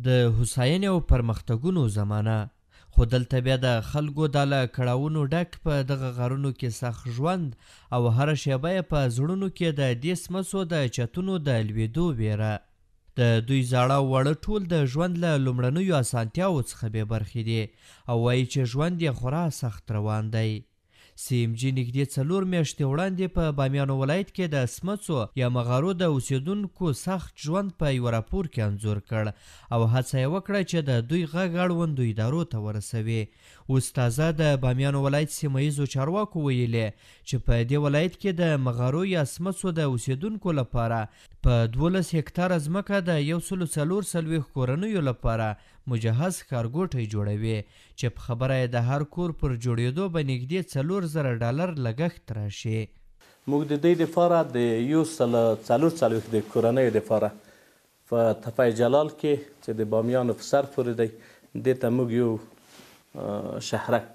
د هوساینې او پرمختګونو زمانه، خو دلته بیا د خلکو د له کړاوونو ډک په دغه غارونو کې سخت ژوند او هره شیبه یې په زړونو کې د دې سمڅو د چتونو د لوېدو ویره. د دوی زاړه او واړه ټول د ژوند له لومړنیو اسانتیاوو څخه بې برخې دي او وایي چې ژوند یې خورا سخت روان دی. CMG نږدې 4 میاشتې وړاندې په بامیانو ولایت کې د سمڅو یا مغارو د اوسېدونکو سخت ژوند په یوه راپور کې انځور کړ او هڅه یې وکړه چې د دوی غږ اړوندو ادارو ته ورسوي. اوس تازه د بامیانو ولایت سیمه ییزو چارواکو ویلې چې په دې ولایت کې د مغارو یا سمڅو د اوسېدونکو لپاره په 12 هکتاره ځمکه د 144 کورنیو لپاره مجهز ښارګوټی جوړوي چې په خبره یې د هر کور پر جوړېدو به نږدې $4,000 لګښت راشي. موږ د دې دپاره د 144 د کورنیو دپاره په تپه جلال کې چې د بامیانو په سر پورې دی دې ته موږ یو شهرک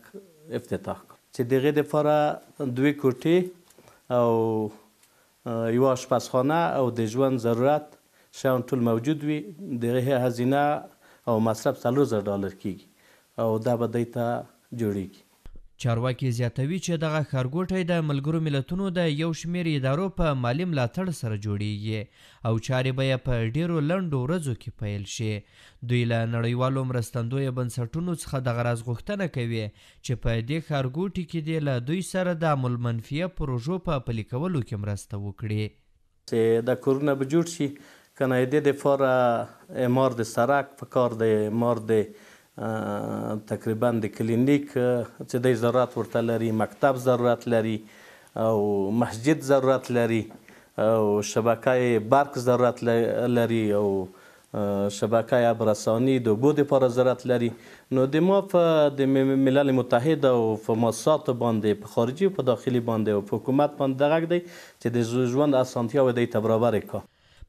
افتتاح کړو چې د هغې دپاره 2 کوټې او یوه اشپزخانه او د ژوند ضرورت شیان ټول موجود وي. د هغې هزینه او مصرف $4,000 کیږي او دا به دی ته جوړیږي. چارواکي زیاتوي چې دغه ښارګوټی د ملګرو ملتونو د یو شمېر ادارو په مالي ملاتړ سره جوړیږي او چارې به یې په ډیرو لنډو ورځو کې پیل شي. دوی له نړیوالو مرستندویه بنسټونو څخه دغه راز غوښتنه کوي چې په دې ښارګوټي کې دې له دوی سره د عملمنفیه پروژو په پلي کولو کې مرسته وکړي. چې دا کورونه به جوړ شي که نه د دې دپاره اعمار د سړک پکار دی، اعمار د تقریبا د کلینیک چې دی ضرورت ورته لري، مکتب ضرورت لري او مسجد ضرورت لري او شبکه برق ضرورت لري او شبکه ابرسانی د اوبو دپاره ضرورت لري. نو د ما په د ملل متحد او په مؤسساتو باندې په خارجي او په داخلي باندې او په حکومت باندې د غږ دی چې د ژوند اسانتیاوې دی ته برابرې کړه.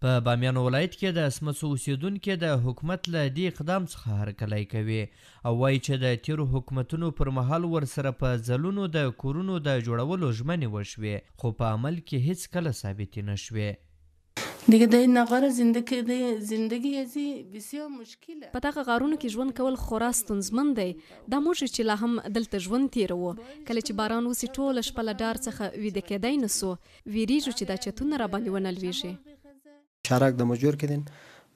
په بامیانو ولایت کې د سمڅو اوسېدونکي د حکومت له دې اقدام څخه هرکلی کوي او وایي چې د تیرو حکومتونو پر مهال ورسره په ځلونو د کورونو د جوړولو ژمنې وشوې خو په عمل کې هیڅ کله ثابتې نه شوې. دیگه در این نقاره زندگی ازی بسیار مشکله. په دغه غارونو کې ژوند کول خورا ستونزمن دی. دا موږ چې لا هم دلته ژوند تیروو کله چې باران وسي ټوله شپه له ډار څخه ویده کیدی نه سو ویریږو چې دا چتونه راباندې ونه لویږي. شهرک د مجور کردین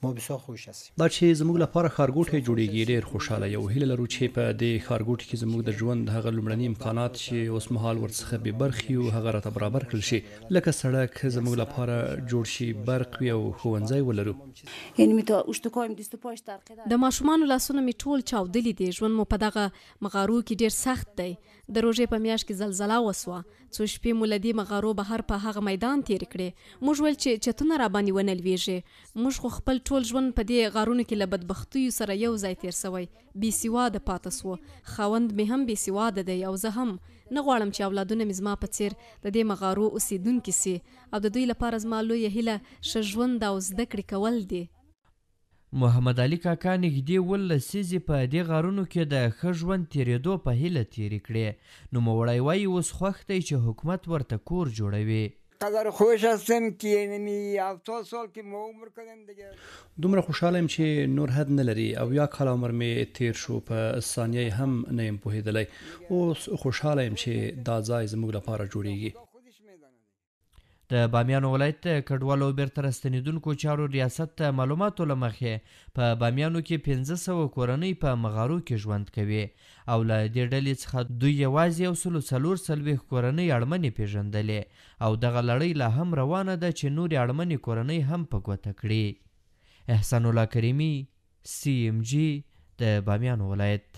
ما بسیار خوش هستیم. دا چې زموږ لپاره ښارګوټی جوړیږي ډېر خوشحاله یو هیله لرو چې په دې ښارګوټي کې زموږ د ژوند هغه لومړني امکانات چې اوس مهال ورڅخه بې برخې یو هغه راته برابر کړل شي، لکه سړک زموږ لپاره جوړ شي، برق وي او ښوونځی ولرو. د ماشومانو لاسونه مې ټول چاودلي دي. ژوند مو په دغه مغارو کې ډېر سخت دی. د روژې په میاشت کې زلزله وسوه، څو شپې مو له دې مغارو بهر په هغه میدان تېرې کړې. موږ ویل چې چتونه راباندې ونه لویږي. موږ خو خپل ټول ژوند په دې غارونو کې له بدبختیو سره یو ځای تیر سوی، بې سواده پاته سو. خاوند مې هم بې سواده دی او زه هم نه غواړم چې اولادونه مې زما په څیر د دې مغارو اوسېدونکي سي او د دوی لپاره زما لویه هیله ښه ژوند او زده کړې کول دي. محمد علي کاکا نږدې 18 لسیزې په دې غارونو کې د ښه ژوند تېرېدو په هیله تېرې کړې. نوموړی وایي اوس خوښ دی چې حکومت ورته کور جوړوي. قدر خوش هستم که یعنی 70 سال که ما عمر کردیم دیگه. دومره خوشحاله یم چې نور حد نه لري او 1 کال عمر مې تیر شو، په ثانیه هم نه یم پوهېدلی. اوس خوشحاله یم چې دا ځای زموږ لپاره جوړیږي. د بامیانو ولایت د کډوالو بیرته راستنېدونکو چارو ریاست ته معلوماتو له مخې په بامیانو کې 1500 کورنۍ په مغارو کې ژوند کوي او له دې ډلې څخه دوی یوازې 144 کورنۍ اړمنې پېژندلې او دغه لړۍ لا هم روانه ده چې نورې اړمنې کورنۍ هم په ګوته کړي. احسان الله کریمي، CMG د بامیانو ولایت.